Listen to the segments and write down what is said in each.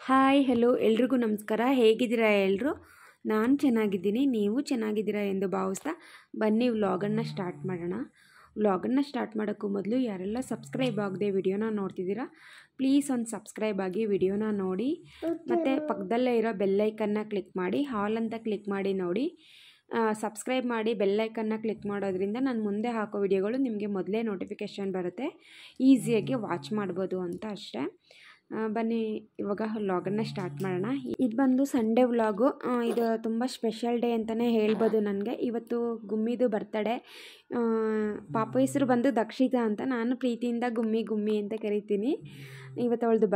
Hi hello ಎಲ್ರಿಗೂ ನಮಸ್ಕಾರ. ಹೇಗಿದ್ದೀರಾ ಎಲ್ಲರೂ? ನಾನು ಚೆನ್ನಾಗಿದ್ದೀನಿ, ನೀವು ಚೆನ್ನಾಗಿದ್ದೀರಾ ಎಂದು ಭಾವಿಸ್ತಾ ಬನ್ನಿ ವ್ಲಾಗನ್ನು ಸ್ಟಾರ್ಟ್ ಮಾಡೋಣ. ವ್ಲಾಗನ್ನು ಸ್ಟಾರ್ಟ್ ಮಾಡೋಕ್ಕೂ ಮೊದಲು ಯಾರೆಲ್ಲ ಸಬ್ಸ್ಕ್ರೈಬ್ ಆಗದೆ ವಿಡಿಯೋನ ನೋಡ್ತಿದ್ದೀರಾ ಪ್ಲೀಸ್ ಒಂದು ಸಬ್ಸ್ಕ್ರೈಬ್ ಆಗಿ ವಿಡಿಯೋನ ನೋಡಿ, ಮತ್ತು ಪಕ್ಕದಲ್ಲೇ ಇರೋ ಬೆಲ್ಲೈಕನ್ನ ಕ್ಲಿಕ್ ಮಾಡಿ ಹಾಲ್ ಅಂತ ಕ್ಲಿಕ್ ಮಾಡಿ ನೋಡಿ. ಸಬ್ಸ್ಕ್ರೈಬ್ ಮಾಡಿ ಬೆಲ್ಲೈಕನ್ನ ಕ್ಲಿಕ್ ಮಾಡೋದ್ರಿಂದ ನಾನು ಮುಂದೆ ಹಾಕೋ ವಿಡಿಯೋಗಳು ನಿಮಗೆ ಮೊದಲೇ ನೋಟಿಫಿಕೇಷನ್ ಬರುತ್ತೆ, ಈಸಿಯಾಗಿ ವಾಚ್ ಮಾಡ್ಬೋದು ಅಂತ ಅಷ್ಟೇ. ಬನ್ನಿ ಇವಾಗ ವ್ಲಾಗನ್ನು ಸ್ಟಾರ್ಟ್ ಮಾಡೋಣ. ಇದು ಬಂದು ಸಂಡೇ ವ್ಲಾಗು. ಇದು ತುಂಬ ಸ್ಪೆಷಲ್ ಡೇ ಅಂತಲೇ ಹೇಳ್ಬೋದು. ನನಗೆ ಇವತ್ತು ಗುಮ್ಮಿದು ಬರ್ತಡೇ. ಪಾಪ ಹೆಸರು ಬಂದು ದಕ್ಷಿತಾ ಅಂತ, ನಾನು ಪ್ರೀತಿಯಿಂದ ಗುಮ್ಮಿ ಅಂತ ಕರಿತೀನಿ. ಇವತ್ತು ಅವಳದು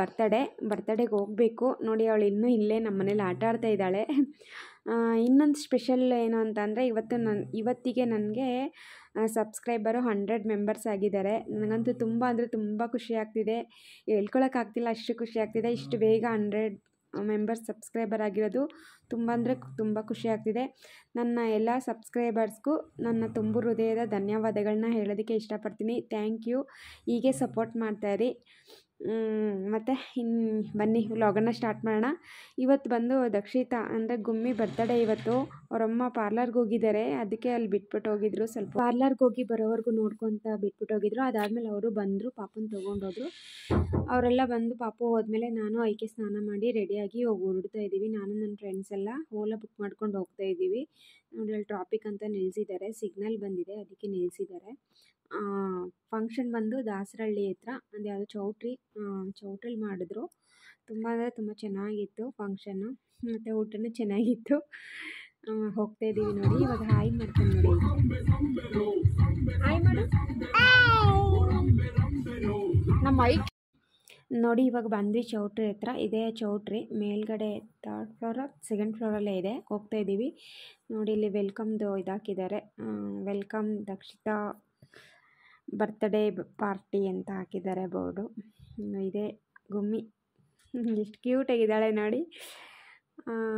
ಬರ್ತಡೇಗೆ ಹೋಗಬೇಕು. ನೋಡಿ, ಅವಳು ಇನ್ನೂ ಇಲ್ಲೇ ನಮ್ಮ ಮನೇಲಿ ಆಟ ಆಡ್ತಾ ಇದ್ದಾಳೆ. ಇನ್ನೊಂದು ಸ್ಪೆಷಲ್ ಏನು ಅಂತಂದರೆ ಇವತ್ತಿಗೆ ನನಗೆ ಸಬ್ಸ್ಕ್ರೈಬರು 100 ಮೆಂಬರ್ಸ್ ಆಗಿದ್ದಾರೆ. ನನಗಂತೂ ತುಂಬ ಅಂದರೆ ತುಂಬ ಖುಷಿ ಆಗ್ತಿದೆ, ಹೇಳ್ಕೊಳಕ್ಕಾಗ್ತಿಲ್ಲ, ಅಷ್ಟು ಖುಷಿ ಆಗ್ತಿದೆ. ಇಷ್ಟು ಬೇಗ 100 ಮೆಂಬರ್ಸ್ ಸಬ್ಸ್ಕ್ರೈಬರ್ ಆಗಿರೋದು ತುಂಬ ಅಂದರೆ ತುಂಬ ಖುಷಿ ಆಗ್ತಿದೆ. ನನ್ನ ಎಲ್ಲ ಸಬ್ಸ್ಕ್ರೈಬರ್ಸ್ಗೂ ನನ್ನ ತುಂಬು ಹೃದಯದ ಧನ್ಯವಾದಗಳನ್ನ ಹೇಳೋದಕ್ಕೆ ಇಷ್ಟಪಡ್ತೀನಿ. Thank you. ಹೀಗೆ ಸಪೋರ್ಟ್ ಮಾಡ್ತಾಯಿರಿ. ಮತ್ತು ಬನ್ನಿ ವ್ಲಾಗನ್ನು ಸ್ಟಾರ್ಟ್ ಮಾಡೋಣ. ಇವತ್ತು ಬಂದು ದಕ್ಷಿತಾ ಅಂದರೆ ಗುಮ್ಮಿ ಬರ್ತಡೇ ಇವತ್ತು. ಅವರಮ್ಮ ಪಾರ್ಲರ್ಗೆ ಹೋಗಿದ್ದಾರೆ, ಅದಕ್ಕೆ ಅಲ್ಲಿ ಬಿಟ್ಬಿಟ್ಟು ಹೋಗಿದ್ರು. ಸ್ವಲ್ಪ ಪಾರ್ಲರ್ಗೆ ಹೋಗಿ ಬರೋವರೆಗೂ ನೋಡ್ಕೊತ ಬಿಟ್ಬಿಟ್ಟು ಹೋಗಿದ್ರು. ಅದಾದಮೇಲೆ ಅವರು ಬಂದರು, ಪಾಪನ ತೊಗೊಂಡೋದ್ರು. ಅವರೆಲ್ಲ ಬಂದು ಪಾಪು ಹೋದ್ಮೇಲೆ ನಾನು ಐಕೆ ಸ್ನಾನ ಮಾಡಿ ರೆಡಿಯಾಗಿ ಹೊರಡ್ತಾ ಇದ್ದೀವಿ. ನಾನು ನನ್ನ ಫ್ರೆಂಡ್ಸ್ ಎಲ್ಲ ಓಲಾ ಬುಕ್ ಮಾಡ್ಕೊಂಡು ಹೋಗ್ತಾ ಇದ್ದೀವಿ. ನೋಡಿ, ಅಲ್ಲಿ ಟ್ರಾಫಿಕ್ ಅಂತ ನಿಲ್ಲಿಸಿದ್ದಾರೆ, ಸಿಗ್ನಲ್ ಬಂದಿದೆ ಅದಕ್ಕೆ ನಿಲ್ಲಿಸಿದ್ದಾರೆ. ಫಂಕ್ಷನ್ ಬಂದು ದಾಸರಹಳ್ಳಿ ಹತ್ರ, ಅದು ಯಾವುದೋ ಚೌಟ್ರಿಲಿ ಮಾಡಿದ್ರು. ತುಂಬ ಅಂದರೆ ತುಂಬ ಚೆನ್ನಾಗಿತ್ತು ಫಂಕ್ಷನ್ನು, ಮತ್ತು ಊಟನೂ ಚೆನ್ನಾಗಿತ್ತು. ಹೋಗ್ತಾ ಇದ್ದೀವಿ ನೋಡಿ. ಇವಾಗ ಹಾಯ್ ಮಾಡ್ಕೊಂಡು ನೋಡಿ, ಹಾಯ್ ಮಾಡು ನಮ್ಮ ಐಕ್ ನೋಡಿ. ಇವಾಗ ಬಂದ್ವಿ ಚೌಟ್ರಿ ಹತ್ರ. ಇದೇ ಚೌಟ್ರಿ, ಮೇಲ್ಗಡೆ 3rd ಫ್ಲೋರ್ 2nd ಫ್ಲೋರಲ್ಲೇ ಇದೆ. ಹೋಗ್ತಾ ಇದ್ದೀವಿ ನೋಡಿ. ಇಲ್ಲಿ ವೆಲ್ಕಮ್ದು ಇದಾಕಿದ್ದಾರೆ, ವೆಲ್ಕಮ್ ದಕ್ಷಿತಾ ಬರ್ತ್ಡೇ ಪಾರ್ಟಿ ಅಂತ ಹಾಕಿದ್ದಾರೆ ಬೋರ್ಡು. ಇದೇ ಗುಮ್ಮಿ, ಎಷ್ಟು ಕ್ಯೂಟಾಗಿದ್ದಾಳೆ ನೋಡಿ.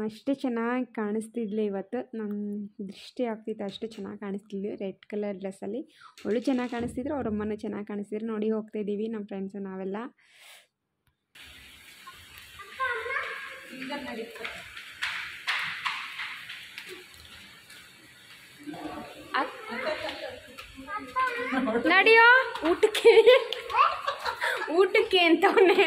ಅಷ್ಟೇ ಚೆನ್ನಾಗಿ ಕಾಣಿಸ್ತಿದ್ಲು ಇವತ್ತು. ನಮ್ಮ ದೃಷ್ಟಿ ಆಗ್ತಿತ್ತು, ಅಷ್ಟು ಚೆನ್ನಾಗಿ ಕಾಣಿಸ್ತಿದ್ಲು ರೆಡ್ ಕಲರ್ ಡ್ರೆಸ್ಸಲ್ಲಿ. ಅವಳು ಚೆನ್ನಾಗಿ ಕಾಣಿಸ್ತಿದ್ರು, ಅವರಮ್ಮನೂ ಚೆನ್ನಾಗಿ ಕಾಣಿಸ್ತಿದ್ರು. ನೋಡಿ, ಹೋಗ್ತಾ ಇದ್ದೀವಿ ನಮ್ಮ ಫ್ರೆಂಡ್ಸು ನಾವೆಲ್ಲ. ನಡಿಯೋ ಊಟಕ್ಕೆ ಅಂತವನೇ.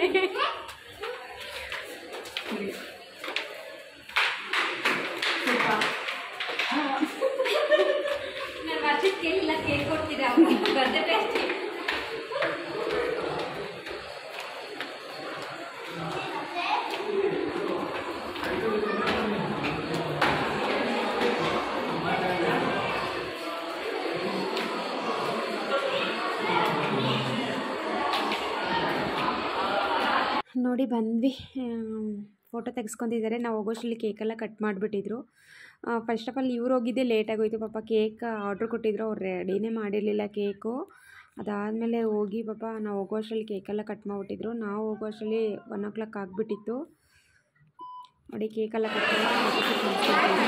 ಕೇಕ್ ಕೊಡ್ತಿದ್ದೆ ನೋಡಿ. ಬಂದ್ವಿ, ಫೋಟೋ ತೆಗೆಸ್ಕೊತಿದ್ದಾರೆ. ನಾವು ಹೋಗೋಷ್ಟರಲ್ಲಿ ಕೇಕೆಲ್ಲ ಕಟ್ ಮಾಡಿಬಿಟ್ಟಿದ್ರು. ಫಸ್ಟ್ ಆಫ್ ಆಲ್ ಇವ್ರು ಹೋಗಿದ್ದೆ ಲೇಟಾಗೋಯ್ತು. ಪಾಪ ಕೇಕ್ ಆರ್ಡ್ರ್ ಕೊಟ್ಟಿದ್ರು, ಅವ್ರು ರೆಡಿನೇ ಮಾಡಿರಲಿಲ್ಲ ಕೇಕು. ಅದಾದಮೇಲೆ ಹೋಗಿ ಪಾಪ ನಾವು ಹೋಗೋಷ್ಟರಲ್ಲಿ ಕೇಕೆಲ್ಲ ಕಟ್ ಮಾಡಿಬಿಟ್ಟಿದ್ರು. ನಾವು ಹೋಗೋಷ್ಟರಲ್ಲಿ 1 o'clock ಆಗಿಬಿಟ್ಟಿತ್ತು ನೋಡಿ. ಕೇಕೆಲ್ಲ ಕಟ್ ಮಾಡಿ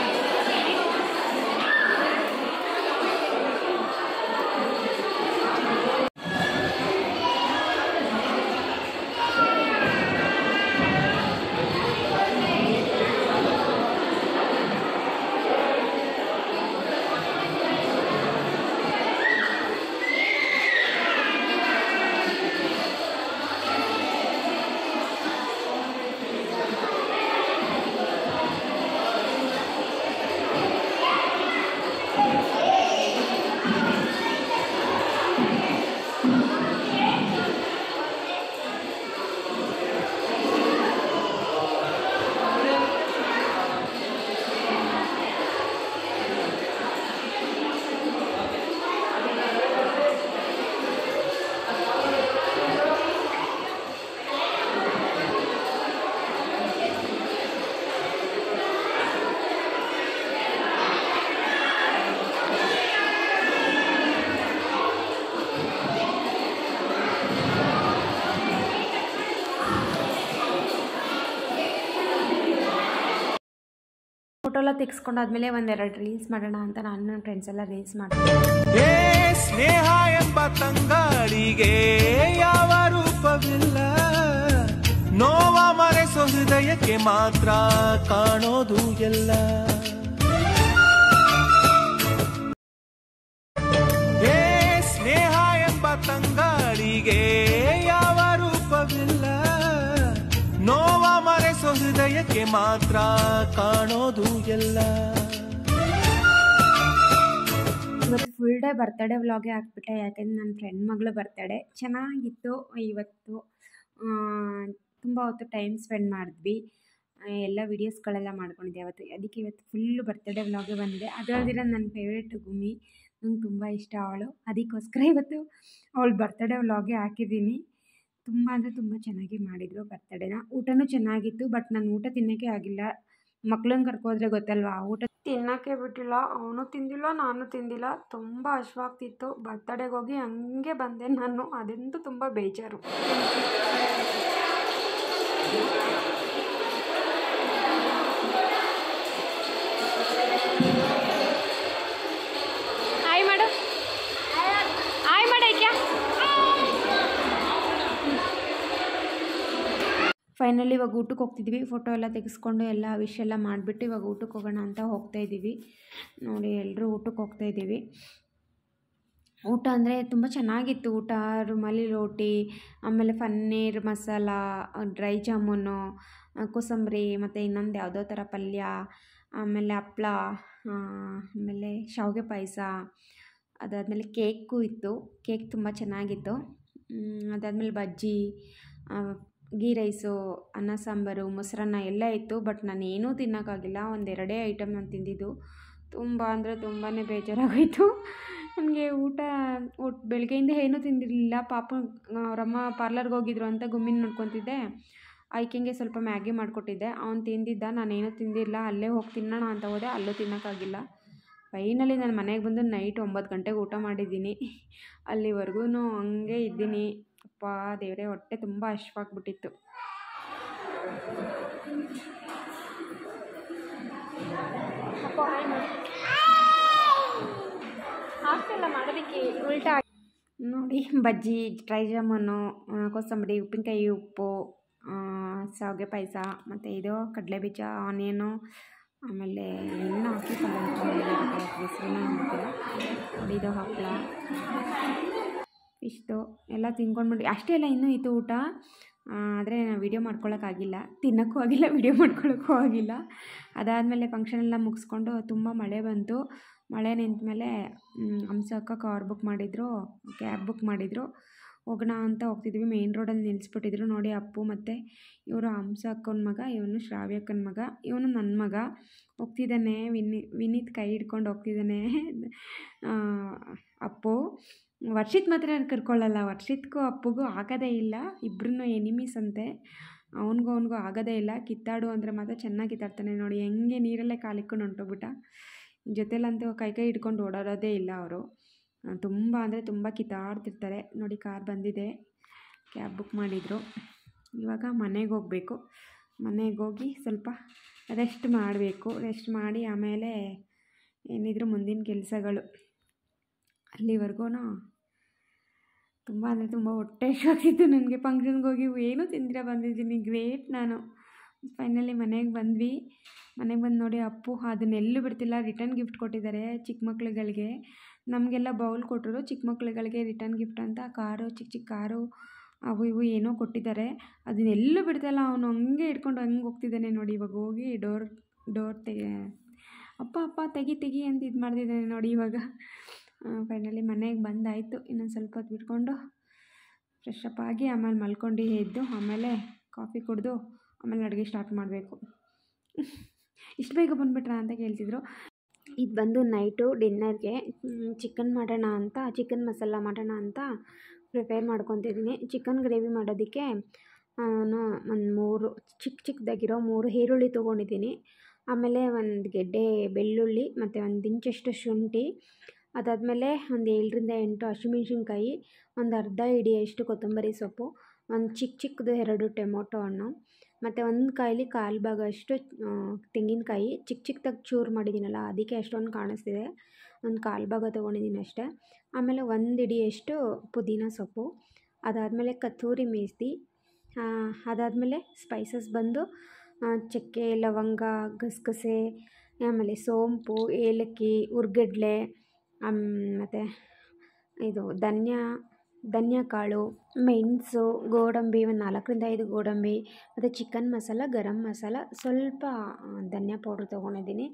ಫೋಟೋ ಎಲ್ಲ ತೆಗೆಸ್ಕೊಂಡಾದ್ಮೇಲೆ ಒಂದೆರಡು ರೀಲ್ಸ್ ಮಾಡೋಣ ಅಂತ ನಾನು ನನ್ನ ಫ್ರೆಂಡ್ಸ್ ಎಲ್ಲ ರೀಲ್ಸ್ ಮಾಡ್ತೀನಿ. ಸ್ನೇಹ ಎಂಬ ತಂಗಾಳಿಗೆ ಹೃದಯಕ್ಕೆ ಮಾತ್ರ ಕಾಣೋದು ಎಲ್ಲ. ಏ ಸ್ನೇಹ ಎಂಬ ತಂಗಾಳಿಗೆ ಯಾವ ರೂಪವಿಲ್ಲ, ನೋವ ಮರೆಸೋ ಹೃದಯಕ್ಕೆ ಮಾತ್ರ ಕಾಣೋದು ಎಲ್ಲ. ಇವತ್ತು ಫುಲ್ ಡೇ ಬರ್ತಡೇ ವ್ಲಾಗೇ ಹಾಕ್ಬಿಟ್ಟೆ, ಯಾಕೆಂದರೆ ನನ್ನ ಫ್ರೆಂಡ್ ಮಗಳು ಬರ್ತಡೇ ಚೆನ್ನಾಗಿತ್ತು. ಇವತ್ತು ತುಂಬ ಹೊತ್ತು ಟೈಮ್ ಸ್ಪೆಂಡ್ ಮಾಡಿದ್ವಿ, ಎಲ್ಲ ವೀಡಿಯೋಸ್ಗಳೆಲ್ಲ ಮಾಡ್ಕೊಂಡಿದ್ದೆ ಅವತ್ತು. ಅದಕ್ಕೆ ಇವತ್ತು ಫುಲ್ಲು ಬರ್ತಡೇ ವ್ಲಾಗೇ ಬಂದಿದೆ. ಅದರಲ್ದಿರ ನನ್ನ ಫೇವ್ರೇಟ್ ಗುಮ್ಮಿ, ನಂಗೆ ತುಂಬ ಇಷ್ಟ ಅವಳು. ಅದಕ್ಕೋಸ್ಕರ ಇವತ್ತು ಅವಳು ಬರ್ತಡೇ ವ್ಲಾಗೇ ಹಾಕಿದ್ದೀನಿ. ತುಂಬ ಅಂದರೆ ತುಂಬ ಚೆನ್ನಾಗಿ ಮಾಡಿದರು ಬರ್ತಡೇನ. ಊಟನೂ ಚೆನ್ನಾಗಿತ್ತು, ಬಟ್ ನಾನು ಊಟ ತಿನ್ನೋಕ್ಕೆ ಆಗಿಲ್ಲ. ಮಕ್ಳನ್ನ ಕರ್ಕೋದ್ರೆ ಗೊತ್ತಲ್ವಾ, ಊಟ ತಿನ್ನೋಕ್ಕೆ ಬಿಟ್ಟಿಲ್ಲ. ಅವನು ತಿಂದಿಲ್ಲ, ನಾನು ತಿಂದಿಲ್ಲ. ತುಂಬ ಹಶ್ವಾಗ್ತಿತ್ತು. ಬರ್ತಡೇಗೆ ಹೋಗಿ ಹಂಗೆ ಬಂದೆ ನಾನು. ಅದಂತೂ ತುಂಬ ಬೇಜಾರು. ಹಾಯ್ ಮಾಡು, ಹಾಯ್ ಮಾಡೈಕ್ಯ. ಫೈನಲಿ ಇವಾಗ ಊಟಕ್ಕೆ ಹೋಗ್ತಿದ್ವಿ. ಫೋಟೋ ಎಲ್ಲ ತೆಗೆಸ್ಕೊಂಡು ಎಲ್ಲ ವಿಶ್ ಎಲ್ಲ ಮಾಡಿಬಿಟ್ಟು ಇವಾಗ ಊಟಕ್ಕೆ ಹೋಗೋಣ ಅಂತ ಹೋಗ್ತಾಯಿದ್ದೀವಿ. ನೋಡಿ, ಎಲ್ಲರೂ ಊಟಕ್ಕೆ ಹೋಗ್ತಾಯಿದ್ದೀವಿ. ಊಟ ಅಂದರೆ ತುಂಬ ಚೆನ್ನಾಗಿತ್ತು ಊಟ. ರುಮಾಲಿ ರೋಟಿ, ಆಮೇಲೆ ಪನ್ನೀರ್ ಮಸಾಲ, ಡ್ರೈ ಜಾಮೂನು, ಕೋಸಂಬರಿ, ಮತ್ತು ಇನ್ನೊಂದು ಯಾವುದೋ ಥರ ಪಲ್ಯ, ಆಮೇಲೆ ಹಪ್ಳ, ಆಮೇಲೆ ಶಾವಿಗೆ ಪಾಯಸ, ಅದಾದಮೇಲೆ ಕೇಕು ಇತ್ತು. ಕೇಕ್ ತುಂಬ ಚೆನ್ನಾಗಿತ್ತು. ಅದಾದಮೇಲೆ ಬಜ್ಜಿ, ಗೀ ರೈಸು, ಅನ್ನ ಸಾಂಬಾರು, ಮೊಸರನ್ನ ಎಲ್ಲ ಇತ್ತು. ಬಟ್ ನಾನು ಏನೂ ತಿನ್ನೋಕ್ಕಾಗಿಲ್ಲ. ಒಂದೆರಡೇ ಐಟಮ್ ನಾನು ತಿಂದಿದ್ದು. ತುಂಬ ಅಂದರೆ ತುಂಬಾ ಬೇಜಾರಾಗೋಯಿತು ನನಗೆ. ಊಟ ಬೆಳಗ್ಗೆಯಿಂದ ಏನೂ ತಿಂದಿರಲಿಲ್ಲ. ಪಾಪ ಅವರಮ್ಮ ಪಾರ್ಲರ್ಗೆ ಹೋಗಿದ್ರು ಅಂತ ಗುಮ್ಮಿನ ನೋಡ್ಕೊತಿದ್ದೆ. ಆಯ್ಕೆಂಗೆ ಸ್ವಲ್ಪ ಮ್ಯಾಗಿ ಮಾಡಿಕೊಟ್ಟಿದ್ದೆ, ಅವ್ನು ತಿಂದಿದ್ದ. ನಾನೇನೂ ತಿಂದಿಲ್ಲ. ಅಲ್ಲೇ ಹೋಗಿ ತಿನ್ನೋಣ ಅಂತ ಹೋದೆ, ಅಲ್ಲೂ ತಿನ್ನೋಕ್ಕಾಗಿಲ್ಲ. ಫೈನಲಿ ನಾನು ಮನೆಗೆ ಬಂದು ನೈಟ್ 9 ಗಂಟೆಗೆ ಊಟ ಮಾಡಿದ್ದೀನಿ. ಅಲ್ಲಿವರೆಗೂ ಹಂಗೆ ಇದ್ದೀನಿ. ಅಪ್ಪ ದೇವರೇ, ಹೊಟ್ಟೆ ತುಂಬ ಹಶ್ವಾಗ್ಬಿಟ್ಟಿತ್ತು. ಆಗ್ತಿಲ್ಲ ಮಾಡೋದಕ್ಕೆ, ಉಲ್ಟಾ ನೋಡಿ. ಬಜ್ಜಿ, ಡ್ರೈ ಜಾಮೂನು, ಕೋಸಂಬರಿ, ಉಪ್ಪಿನಕಾಯಿ, ಉಪ್ಪು, ಶಾವಿಗೆ ಪಾಯಸ, ಮತ್ತು ಇದು ಕಡಲೆಬೀಜ, ಆನಿಯನು, ಆಮೇಲೆ ಎಲ್ಲ ಹಾಕಿ ಹೆಸರನ್ನ ಗೊತ್ತಿಲ್ಲ. ನೋಡಿ, ಇದು ಹಪ್ಪಳ, ಇಷ್ಟು ಎಲ್ಲ ತಿನ್ಕೊಂಡ್ಬಿಟ್ಟು ಅಷ್ಟೇ. ಎಲ್ಲ ಇನ್ನೂ ಇತ್ತು ಊಟ. ಆದರೆ ನಾನು ವೀಡಿಯೋ ಮಾಡ್ಕೊಳ್ಳೋಕ್ಕಾಗಿಲ್ಲ, ತಿನ್ನೋಕ್ಕೂ ಆಗಿಲ್ಲ, ವೀಡಿಯೋ ಮಾಡ್ಕೊಳ್ಳೋಕ್ಕೂ ಆಗಿಲ್ಲ. ಅದಾದಮೇಲೆ ಫಂಕ್ಷನೆಲ್ಲ ಮುಗಿಸ್ಕೊಂಡು ತುಂಬ ಮಳೆ ಬಂತು. ಮಳೆ ನಿಂತ ಮೇಲೆ ಹಂಸ ಅಕ್ಕ ಕಾರ್ ಬುಕ್ ಮಾಡಿದ್ರು, ಕ್ಯಾಬ್ ಬುಕ್ ಮಾಡಿದರು. ಹೋಗೋಣ ಅಂತ ಹೋಗ್ತಿದ್ವಿ. ಮೇನ್ ರೋಡಲ್ಲಿ ನಿಲ್ಲಿಸ್ಬಿಟ್ಟಿದ್ರು. ನೋಡಿ, ಅಪ್ಪು ಮತ್ತು ಇವರು ಹಂಸ ಅಕ್ಕನ ಮಗ, ಇವನು ಶ್ರಾವ್ಯ ಅಕ್ಕನ ಮಗ, ಇವನು ನನ್ನ ಮಗ ಹೋಗ್ತಿದ್ದಾನೆ. ವಿನೀತ್ ಕೈ ಹಿಡ್ಕೊಂಡು ಹೋಗ್ತಿದ್ದಾನೆ ಅಪ್ಪು. ವರ್ಷಿತ್ ಮಾತ್ರ ಕರ್ಕೊಳ್ಳಲ್ಲ. ವರ್ಷಿತ್ಗೂ ಅಪ್ಪುಗೂ ಆಗೋದೇ ಇಲ್ಲ. ಇಬ್ಬರೂ ಎನಿಮೀಸ್ ಅಂತೆ. ಅವನಿಗೂ ಆಗೋದೇ ಇಲ್ಲ. ಕಿತ್ತಾಡು ಅಂದರೆ ಮಾತ್ರ ಚೆನ್ನಾಗಿ ಕಿತ್ತಾಡ್ತಾನೆ. ನೋಡಿ ಹೆಂಗೆ ನೀರಲ್ಲೇ ಕಾಲಿಕ್ಕೊಂಡು ಹೊಂಟೋಗ್ಬಿಟ್ಟ. ಜೊತೆಲಂತೂ ಕೈ ಹಿಡ್ಕೊಂಡು ಓಡಾಡೋದೇ ಇಲ್ಲ ಅವರು. ತುಂಬ ಅಂದರೆ ತುಂಬ ಕಿತ್ತಾಡ್ತಿರ್ತಾರೆ. ನೋಡಿ, ಕಾರ್ ಬಂದಿದೆ, ಕ್ಯಾಬ್ ಬುಕ್ ಮಾಡಿದರು. ಇವಾಗ ಮನೆಗೆ ಹೋಗಬೇಕು. ಮನೆಗೆ ಹೋಗಿ ಸ್ವಲ್ಪ ರೆಸ್ಟ್ ಮಾಡಬೇಕು. ರೆಸ್ಟ್ ಮಾಡಿ ಆಮೇಲೆ ಏನಿದ್ರು ಮುಂದಿನ ಕೆಲಸಗಳು. ಅಲ್ಲಿವರೆಗೂ ತುಂಬ ಅಂದರೆ ತುಂಬ ಹೊಟ್ಟೆ ಹಶ್ವಾಗ್ತಿತ್ತು ನನಗೆ. ಫಂಕ್ಷನ್ಗೆ ಹೋಗಿ ಏನೂ ತಿಂದಿರ ಬಂದಿದ್ದೀನಿ. ಗ್ರೇಟ್ ನಾನು. ಫೈನಲಿ ಮನೆಗೆ ಬಂದ್ವಿ. ಮನೆಗೆ ಬಂದು ನೋಡಿ, ಅಪ್ಪು ಅದನ್ನೆಲ್ಲೂ ಬಿಡ್ತಿಲ್ಲ. ರಿಟರ್ನ್ ಗಿಫ್ಟ್ ಕೊಟ್ಟಿದ್ದಾರೆ ಚಿಕ್ಕ ಮಕ್ಳುಗಳಿಗೆ. ನಮಗೆಲ್ಲ ಬೌಲ್ ಕೊಟ್ಟರು, ಚಿಕ್ಕ ಮಕ್ಳುಗಳಿಗೆ ರಿಟರ್ನ್ ಗಿಫ್ಟ್ ಅಂತ ಕಾರು, ಚಿಕ್ಕ ಚಿಕ್ಕ ಕಾರು, ಅವು ಇವು ಏನೋ ಕೊಟ್ಟಿದ್ದಾರೆ. ಅದನ್ನೆಲ್ಲೂ ಬಿಡ್ತಾಯಿಲ್ಲ. ಅವನು ಹಂಗೆ ಹಿಡ್ಕೊಂಡು ಹಂಗೆ ಹೋಗ್ತಿದ್ದಾನೆ. ನೋಡಿ, ಇವಾಗ ಹೋಗಿ ಡೋರ್ ಅಪ್ಪ ತೆಗಿ ಅಂತ ಇದು ಮಾಡ್ತಿದ್ದಾನೆ ನೋಡಿ. ಇವಾಗ ಫೈನಲಿ ಮನೆಗೆ ಬಂದಾಯಿತು. ಇನ್ನೊಂದು ಸ್ವಲ್ಪ ಹೊತ್ತು ಬಿಟ್ಕೊಂಡು ಫ್ರೆಶ್ ಅಪ್ ಆಗಿ ಆಮೇಲೆ ಮಲ್ಕೊಂಡು ಎದ್ದು ಆಮೇಲೆ ಕಾಫಿ ಕುಡಿದು ಆಮೇಲೆ ಅಡುಗೆ ಸ್ಟಾರ್ಟ್ ಮಾಡಬೇಕು. ಇಷ್ಟು ಬೇಗ ಬಂದುಬಿಟ್ರಾ ಅಂತ ಕೇಳ್ತಿದ್ರು. ಇದು ಬಂದು ನೈಟು ಡಿನ್ನರ್ಗೆ ಚಿಕನ್ ಮಾಡೋಣ ಅಂತ, ಚಿಕನ್ ಮಸಾಲ ಮಾಡೋಣ ಅಂತ ಪ್ರಿಪೇರ್ ಮಾಡ್ಕೊತಿದ್ದೀನಿ. ಚಿಕನ್ ಗ್ರೇವಿ ಮಾಡೋದಕ್ಕೆ ನಾನು ಒಂದು 3 ಚಿಕ್ಕದಾಗಿರೋ 3 ಈರುಳ್ಳಿ ತೊಗೊಂಡಿದ್ದೀನಿ. ಆಮೇಲೆ ಒಂದು ಗೆಡ್ಡೆ ಬೆಳ್ಳುಳ್ಳಿ ಮತ್ತು 1 ಇಂಚಷ್ಟು ಶುಂಠಿ, ಅದಾದಮೇಲೆ ಒಂದು 7ರಿಂದ 8 ಹಸಿಮೆಣ್ಸಿನ್ಕಾಯಿ, ಒಂದು ಅರ್ಧ ಹಿಡಿಯಷ್ಟು ಕೊತ್ತಂಬರಿ ಸೊಪ್ಪು, ಒಂದು ಚಿಕ್ಕದು 2 ಟೊಮೊಟೊ ಹಣ್ಣು, ಮತ್ತು ಒಂದು ಕಾಯಲ್ಲಿ 1/4 ಭಾಗ ಅಷ್ಟು ತೆಂಗಿನಕಾಯಿ ಚಿಕ್ಕದಾಗಿ ಚೂರು ಮಾಡಿದ್ದೀನಲ್ಲ, ಅದಕ್ಕೆ ಅಷ್ಟೊಂದು ಕಾಣಿಸ್ತಿದೆ. ಒಂದು 1/4 ಭಾಗ ತೊಗೊಂಡಿದ್ದೀನಿ ಅಷ್ಟೇ. ಆಮೇಲೆ 1 ಹಿಡಿಯಷ್ಟು ಪುದೀನ ಸೊಪ್ಪು, ಅದಾದಮೇಲೆ ಕಸ್ತೂರಿ ಮೇಥಿ, ಅದಾದಮೇಲೆ ಸ್ಪೈಸಸ್ ಬಂದು ಚಕ್ಕೆ, ಲವಂಗ, ಗಸಗಸೆ, ಆಮೇಲೆ ಸೋಂಪು, ಏಲಕ್ಕಿ, ಹುರ್ಗಡ್ಲೆ, ಮತ್ತು ಇದು ಧನಿಯಾ ಕಾಳು, ಮೆಣಸು, ಗೋಡಂಬಿ, ಒಂದು 4ರಿಂದ 5 ಗೋಡಂಬಿ, ಮತ್ತು ಚಿಕನ್ ಮಸಾಲ, ಗರಂ ಮಸಾಲ, ಸ್ವಲ್ಪ ಧನಿಯಾ ಪೌಡ್ರ್ ತೊಗೊಂಡಿದ್ದೀನಿ.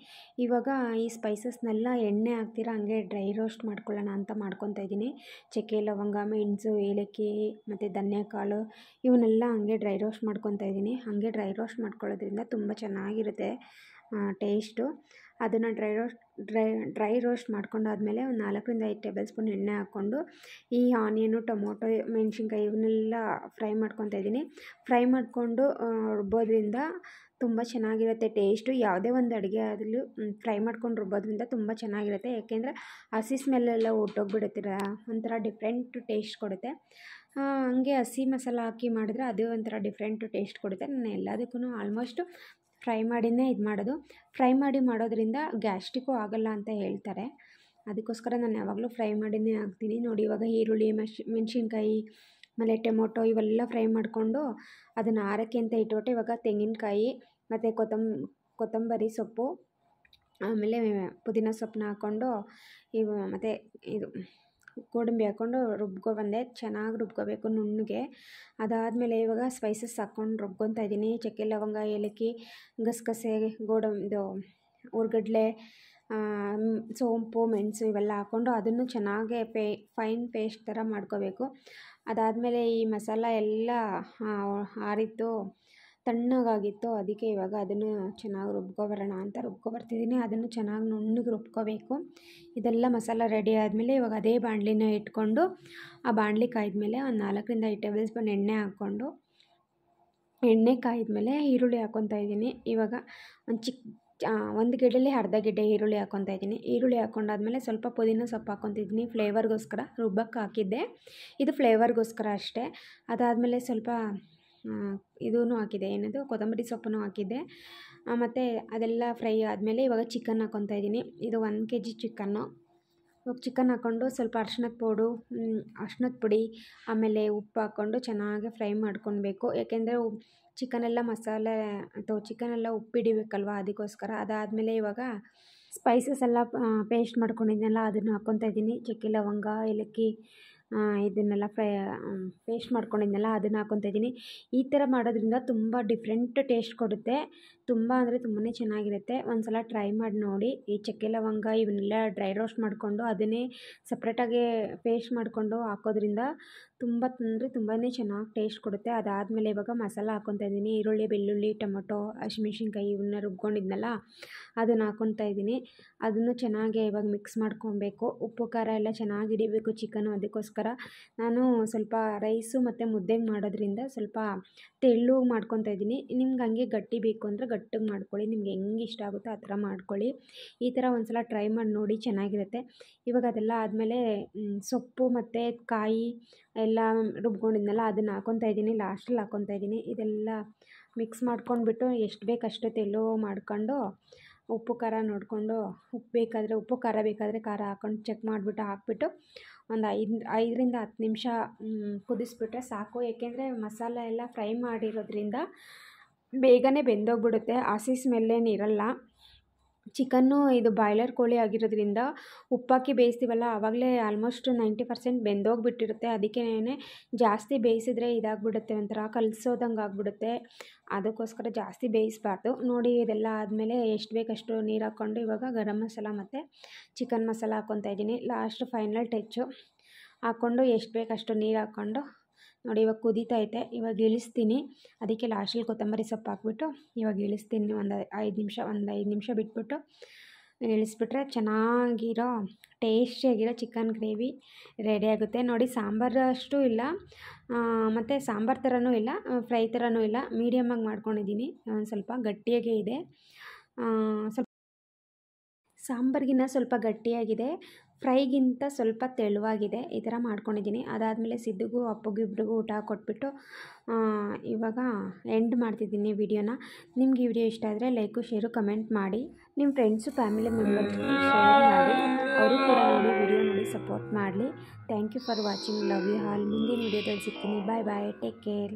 ಇವಾಗ ಈ ಸ್ಪೈಸಸ್ನೆಲ್ಲ ಎಣ್ಣೆ ಹಾಕ್ತೀರ ಹಂಗೆ ಡ್ರೈ ರೋಸ್ಟ್ ಮಾಡ್ಕೊಳ್ಳೋಣ ಅಂತ ಮಾಡ್ಕೊತಾ ಇದ್ದೀನಿ. ಚಕ್ಕೆ, ಲವಂಗ, ಮೆಣಸು, ಏಲಕ್ಕಿ ಮತ್ತು ಧನಿಯಾ ಕಾಳು ಇವನ್ನೆಲ್ಲ ಹಂಗೆ ಡ್ರೈ ರೋಸ್ಟ್ ಮಾಡ್ಕೊತಾ ಇದ್ದೀನಿ. ಹಾಗೆ ಡ್ರೈ ರೋಸ್ಟ್ ಮಾಡ್ಕೊಳ್ಳೋದ್ರಿಂದ ತುಂಬ ಚೆನ್ನಾಗಿರುತ್ತೆ ಟೇಸ್ಟು. ಅದನ್ನು ಡ್ರೈ ರೋಸ್ಟ್ ಮಾಡ್ಕೊಂಡಾದಮೇಲೆ ಒಂದು 4ರಿಂದ 5 ಟೇಬಲ್ ಸ್ಪೂನ್ ಎಣ್ಣೆ ಹಾಕ್ಕೊಂಡು ಈ ಆನಿಯನು, ಟೊಮೊಟೊ, ಮೆಣಸಿನ್ಕಾಯಿ ಇವನ್ನೆಲ್ಲ ಫ್ರೈ ಮಾಡ್ಕೊತಾ ಇದ್ದೀನಿ. ಫ್ರೈ ಮಾಡಿಕೊಂಡು ರುಬ್ಬೋದ್ರಿಂದ ತುಂಬ ಚೆನ್ನಾಗಿರುತ್ತೆ ಟೇಸ್ಟು. ಯಾವುದೇ ಒಂದು ಅಡುಗೆ ಆಗಲಿ ಫ್ರೈ ಮಾಡ್ಕೊಂಡು ರುಬ್ಬೋದ್ರಿಂದ ತುಂಬ ಚೆನ್ನಾಗಿರುತ್ತೆ. ಯಾಕೆಂದರೆ ಹಸಿ ಸ್ಮೆಲ್ಲೆಲ್ಲ ಹೊರ್ಟೋಗ್ಬಿಡುತ್ತೀರ, ಒಂಥರ ಡಿಫ್ರೆಂಟ್ ಟೇಸ್ಟ್ ಕೊಡುತ್ತೆ. ಹಂಗೆ ಹಸಿ ಮಸಾಲ ಹಾಕಿ ಮಾಡಿದ್ರೆ ಅದು ಒಂಥರ ಡಿಫ್ರೆಂಟ್ ಟೇಸ್ಟ್ ಕೊಡುತ್ತೆ. ನಾನು ಎಲ್ಲದಕ್ಕೂ ಆಲ್ಮೋಸ್ಟು ಫ್ರೈ ಮಾಡಿಯೇ ಇದು ಮಾಡೋದು. ಫ್ರೈ ಮಾಡೋದ್ರಿಂದ ಗ್ಯಾಸ್ಟ್ರಿಕ್ಕು ಆಗೋಲ್ಲ ಅಂತ ಹೇಳ್ತಾರೆ. ಅದಕ್ಕೋಸ್ಕರ ನಾನು ಯಾವಾಗಲೂ ಫ್ರೈ ಮಾಡಿಯೇ ಹಾಕ್ತೀನಿ. ನೋಡಿ ಇವಾಗ ಈರುಳ್ಳಿ, ಮೆಣಸಿನ್ಕಾಯಿ ಆಮೇಲೆ ಟೊಮೊಟೊ ಇವೆಲ್ಲ ಫ್ರೈ ಮಾಡಿಕೊಂಡು ಅದನ್ನು ಆರೋಕ್ಕೆ ಅಂತ ಇಟ್ಬಿಟ್ಟು ಇವಾಗ ತೆಂಗಿನಕಾಯಿ ಮತ್ತು ಕೊತ್ತಂಬರಿ ಸೊಪ್ಪು ಆಮೇಲೆ ಪುದೀನ ಸೊಪ್ಪನ್ನ ಹಾಕ್ಕೊಂಡು ಮತ್ತು ಇದು ಗೋಡಂಬಿ ಹಾಕ್ಕೊಂಡು ಬಂದೆ. ಚೆನ್ನಾಗಿ ರುಬ್ಕೋಬೇಕು ನುಣ್ಣಗೆ. ಅದಾದಮೇಲೆ ಇವಾಗ ಸ್ಪೈಸಸ್ ಹಾಕ್ಕೊಂಡು ರುಬ್ಕೊತಾ ಇದ್ದೀನಿ. ಚಕ್ಕೆ, ಲವಂಗ, ಏಲಕ್ಕಿ, ಗಸಗಸೆ, ಹುರ್ಗಡ್ಲೆ, ಸೋಂಪು, ಮೆಣಸು ಇವೆಲ್ಲ ಹಾಕ್ಕೊಂಡು ಅದನ್ನು ಚೆನ್ನಾಗಿ ಫೈನ್ ಪೇಸ್ಟ್ ಥರ ಮಾಡ್ಕೋಬೇಕು. ಅದಾದಮೇಲೆ ಈ ಮಸಾಲ ಎಲ್ಲ ಆರಿತ್ತು, ತಣ್ಣಗಾಗಿತ್ತು. ಅದಕ್ಕೆ ಇವಾಗ ಅದನ್ನು ಚೆನ್ನಾಗಿ ರುಬ್ಕೊಬರೋಣ ಅಂತ ರುಬ್ಕೊಬರ್ತಿದ್ದೀನಿ. ಅದನ್ನು ಚೆನ್ನಾಗಿ ನುಣ್ಣಗೆ ರುಬ್ಕೋಬೇಕು. ಇದೆಲ್ಲ ಮಸಾಲ ರೆಡಿ ಆದಮೇಲೆ ಇವಾಗ ಅದೇ ಬಾಣಲಿನ ಇಟ್ಕೊಂಡು ಆ ಬಾಣಲಿ ಕಾಯ್ದಮೇಲೆ ಒಂದು 4ರಿಂದ 5 ಟೇಬಲ್ ಸ್ಪೂನ್ ಎಣ್ಣೆ ಹಾಕ್ಕೊಂಡು ಎಣ್ಣೆ ಕಾಯ್ದಮೇಲೆ ಈರುಳ್ಳಿ ಹಾಕ್ಕೊತಾ ಇದ್ದೀನಿ. ಇವಾಗ ಒಂದು ಗೆಡ್ಡೆಲಿ ಅರ್ಧ ಗೆಡ್ಡೆ ಈರುಳ್ಳಿ ಹಾಕ್ಕೊತಾ ಇದ್ದೀನಿ. ಈರುಳ್ಳಿ ಹಾಕ್ಕೊಂಡಾದ್ಮೇಲೆ ಸ್ವಲ್ಪ ಪುದೀನ ಸೊಪ್ಪು ಹಾಕ್ಕೊತಿದ್ದೀನಿ ಫ್ಲೇವರ್ಗೋಸ್ಕರ. ರುಬ್ಬಕ್ಕೆ ಹಾಕಿದ್ದೆ, ಇದು ಫ್ಲೇವರ್ಗೋಸ್ಕರ ಅಷ್ಟೇ. ಅದಾದಮೇಲೆ ಸ್ವಲ್ಪ ಇದೂ ಹಾಕಿದೆ, ಏನದು ಕೊತ್ತಂಬರಿ ಸೊಪ್ಪನ್ನು ಹಾಕಿದ್ದೆ. ಮತ್ತು ಅದೆಲ್ಲ ಫ್ರೈ ಆದಮೇಲೆ ಇವಾಗ ಚಿಕನ್ ಹಾಕ್ಕೊತಾ ಇದ್ದೀನಿ. ಇದು 1 kg ಚಿಕನ್ನು. ಇವಾಗ ಚಿಕನ್ ಹಾಕ್ಕೊಂಡು ಸ್ವಲ್ಪ ಅರ್ಶಿನದ ಪುಡಿ ಆಮೇಲೆ ಉಪ್ಪು ಹಾಕ್ಕೊಂಡು ಚೆನ್ನಾಗಿ ಫ್ರೈ ಮಾಡ್ಕೊಳ್ಬೇಕು. ಯಾಕೆಂದರೆ ಚಿಕನೆಲ್ಲ ಮಸಾಲೆ ಅಥವಾ ಚಿಕನೆಲ್ಲ ಉಪ್ಪು ಹಿಡಿಬೇಕಲ್ವ, ಅದಕ್ಕೋಸ್ಕರ. ಅದಾದಮೇಲೆ ಇವಾಗ ಸ್ಪೈಸಸ್ ಎಲ್ಲ ಪೇಸ್ಟ್ ಮಾಡ್ಕೊಂಡಿದ್ದೆನಲ್ಲ ಅದನ್ನು ಹಾಕ್ಕೊತಾ ಇದ್ದೀನಿ. ಚಕ್ಕೆ, ಲವಂಗ, ಏಲಕ್ಕಿ ಇದನ್ನೆಲ್ಲ ಪೇಸ್ಟ್ ಮಾಡ್ಕೊಂಡಿದ್ದೆನಲ್ಲ ಅದನ್ನು ಹಾಕ್ಕೊತಾ ಇದ್ದೀನಿ. ಈ ಥರ ಮಾಡೋದ್ರಿಂದ ತುಂಬ ಡಿಫ್ರೆಂಟ್ ಟೇಸ್ಟ್ ಕೊಡುತ್ತೆ. ತುಂಬ ಅಂದರೆ ತುಂಬಾ ಚೆನ್ನಾಗಿರುತ್ತೆ. ಒಂದು ಸಲ ಟ್ರೈ ಮಾಡಿ ನೋಡಿ. ಈ ಚಕ್ಕೆ, ಲವಂಗ ಇವನ್ನೆಲ್ಲ ಡ್ರೈ ರೋಸ್ಟ್ ಮಾಡಿಕೊಂಡು ಅದನ್ನೇ ಸಪ್ರೇಟಾಗಿ ಪೇಸ್ಟ್ ಮಾಡಿಕೊಂಡು ಹಾಕೋದ್ರಿಂದ ತುಂಬ ಅಂದರೆ ತುಂಬಾ ಚೆನ್ನಾಗಿ ಟೇಸ್ಟ್ ಕೊಡುತ್ತೆ. ಅದಾದಮೇಲೆ ಇವಾಗ ಮಸಾಲ ಹಾಕ್ಕೊತಾ ಇದ್ದೀನಿ. ಈರುಳ್ಳಿ, ಬೆಳ್ಳುಳ್ಳಿ, ಟೊಮೊಟೊ, ಹಸಿಮೆಣ್ಸಿನ್ಕಾಯಿ ಇವನ್ನ ರುಬ್ಕೊಂಡಿದ್ನಲ್ಲ ಅದನ್ನು ಹಾಕ್ಕೊತಾ ಇದ್ದೀನಿ. ಅದನ್ನು ಚೆನ್ನಾಗಿ ಇವಾಗ ಮಿಕ್ಸ್ ಮಾಡ್ಕೊಬೇಕು. ಉಪ್ಪು ಖಾರ ಎಲ್ಲ ಚೆನ್ನಾಗಿ ಹಿಡಿಬೇಕು ಚಿಕನು. ಅದಕ್ಕೋಸ್ಕರ ನಾನು ಸ್ವಲ್ಪ ರೈಸು ಮತ್ತು ಮುದ್ದೆಗೆ ಮಾಡೋದ್ರಿಂದ ಸ್ವಲ್ಪ ತೆಳ್ಳಗೆ ಮಾಡ್ಕೊತಾ ಇದ್ದೀನಿ. ನಿಮ್ಗೆ ಹಂಗೆ ಗಟ್ಟಿ ಬೇಕು ಅಂದರೆ ಗಟ್ಟಿಗೆ ಮಾಡ್ಕೊಳ್ಳಿ. ನಿಮ್ಗೆ ಹೆಂಗೆ ಇಷ್ಟ ಆಗುತ್ತೋ ಆ ಥರ ಮಾಡ್ಕೊಳ್ಳಿ. ಈ ಥರ ಒಂದು ಸಲ ಟ್ರೈ ಮಾಡಿ ನೋಡಿ, ಚೆನ್ನಾಗಿರುತ್ತೆ. ಇವಾಗ ಅದೆಲ್ಲ ಆದಮೇಲೆ ಸೊಪ್ಪು ಮತ್ತು ಕಾಯಿ ಎಲ್ಲ ರುಬ್ಕೊಂಡಿದ್ನಲ್ಲ ಅದನ್ನು ಹಾಕ್ಕೊತಾ ಇದ್ದೀನಿ. ಲಾಸ್ಟಲ್ಲಿ ಹಾಕ್ಕೊತಾ ಇದ್ದೀನಿ. ಇದೆಲ್ಲ ಮಿಕ್ಸ್ ಮಾಡ್ಕೊಂಡ್ಬಿಟ್ಟು ಎಷ್ಟು ಬೇಕು ಅಷ್ಟು ತೆಳ್ಳಗೆ ಮಾಡ್ಕೊಂಡು ಉಪ್ಪು ಖಾರ ನೋಡಿಕೊಂಡು ಉಪ್ಪು ಖಾರ ಬೇಕಾದರೆ ಖಾರ ಹಾಕ್ಕೊಂಡು ಚೆಕ್ ಮಾಡಿಬಿಟ್ಟು ಹಾಕ್ಬಿಟ್ಟು ಒಂದು 5ರಿಂದ 10 ನಿಮಿಷ ಕುದಿಸ್ಬಿಟ್ರೆ ಸಾಕು. ಏಕೆಂದರೆ ಮಸಾಲೆ ಎಲ್ಲ ಫ್ರೈ ಮಾಡಿರೋದ್ರಿಂದ ಬೇಗನೆ ಬೆಂದೋಗ್ಬಿಡುತ್ತೆ, ಹಸಿ ಸ್ಮೆಲ್ಲೇನು ಇರಲ್ಲ. ಚಿಕನ್ನು ಇದು ಬಾಯ್ಲರ್ ಕೋಳಿ ಆಗಿರೋದ್ರಿಂದ ಉಪ್ಪಾಕಿ ಬೇಯಿಸ್ತೀವಲ್ಲ ಆವಾಗಲೇ ಆಲ್ಮೋಸ್ಟ್ 90% ಬೆಂದೋಗ್ಬಿಟ್ಟಿರುತ್ತೆ. ಅದಕ್ಕೇ ಜಾಸ್ತಿ ಬೇಯಿಸಿದ್ರೆ ಇದಾಗ್ಬಿಡುತ್ತೆ, ಒಂಥರ ಕಲಸೋದಂಗೆ ಆಗಿಬಿಡುತ್ತೆ. ಅದಕ್ಕೋಸ್ಕರ ಜಾಸ್ತಿ ಬೇಯಿಸಬಾರ್ದು. ನೋಡಿ ಇದೆಲ್ಲ ಆದಮೇಲೆ ಎಷ್ಟು ಬೇಕಷ್ಟು ನೀರು ಹಾಕ್ಕೊಂಡು ಇವಾಗ ಗರಂ ಮಸಾಲ ಮತ್ತು ಚಿಕನ್ ಮಸಾಲ ಹಾಕ್ಕೊತಾ ಇದ್ದೀನಿ. ಲಾಸ್ಟ್ ಫೈನಲ್ ಟಚ್ಚು ಹಾಕ್ಕೊಂಡು ಎಷ್ಟು ಬೇಕಷ್ಟು ನೀರು ಹಾಕ್ಕೊಂಡು ನೋಡಿ ಇವಾಗ ಕುದೀತೈತೆ. ಇವಾಗ ಇಳಿಸ್ತೀನಿ. ಅದಕ್ಕೆ ಲಾಸ್ಟಲ್ಲಿ ಕೊತ್ತಂಬರಿ ಸೊಪ್ಪು ಹಾಕ್ಬಿಟ್ಟು ಇವಾಗ ಇಳಿಸ್ತೀನಿ. ಒಂದು 5 ನಿಮಿಷ ಬಿಟ್ಬಿಟ್ಟು ಇಳಿಸ್ಬಿಟ್ರೆ ಚೆನ್ನಾಗಿರೋ ಟೇಸ್ಟಿಯಾಗಿರೋ ಚಿಕನ್ ಗ್ರೇವಿ ರೆಡಿ ಆಗುತ್ತೆ. ನೋಡಿ ಸಾಂಬಾರು ಅಷ್ಟು ಇಲ್ಲ ಮತ್ತು ಸಾಂಬಾರು ಥರನೂ ಇಲ್ಲ, ಫ್ರೈ ಥರನೂ ಇಲ್ಲ, ಮೀಡಿಯಮಾಗಿ ಮಾಡ್ಕೊಂಡಿದ್ದೀನಿ. ಒಂದು ಸ್ವಲ್ಪ ಗಟ್ಟಿಯಾಗೇ ಇದೆ. ಸ್ವಲ್ಪ ಸಾಂಬಾರಿಗಿನ್ನ ಸ್ವಲ್ಪ ಗಟ್ಟಿಯಾಗಿದೆ, ಫ್ರೈಗಿಂತ ಸ್ವಲ್ಪ ತೆಳುವಾಗಿದೆ. ಈ ಥರ ಮಾಡ್ಕೊಂಡಿದ್ದೀನಿ. ಅದಾದಮೇಲೆ ಸಿದ್ದುಗೂ ಅಪ್ಪುಗೂ ಇಬ್ರಿಗೂ ಊಟ ಕೊಟ್ಬಿಟ್ಟು ಇವಾಗ ಎಂಡ್ ಮಾಡ್ತಿದ್ದೀನಿ ವಿಡಿಯೋನ. ನಿಮ್ಗೆ ಈ ವಿಡಿಯೋ ಇಷ್ಟ ಆದರೆ ಲೈಕು, ಶೇರು, ಕಮೆಂಟ್ ಮಾಡಿ. ನಿಮ್ಮ ಫ್ರೆಂಡ್ಸು, ಫ್ಯಾಮಿಲಿ ಮೆಂಬರ್ಸ್ ಶೇರ್ ಮಾಡಿ. ಅವರು ಕೂಡ ನೋಡಿ ವಿಡಿಯೋ ನೋಡಿ ಸಪೋರ್ಟ್ ಮಾಡಲಿ. Thank you for watching. Love you all. ಮುಂದಿನ ವಿಡಿಯೋದಲ್ಲಿ ಸಿಗ್ತೀನಿ. Bye bye. Take care.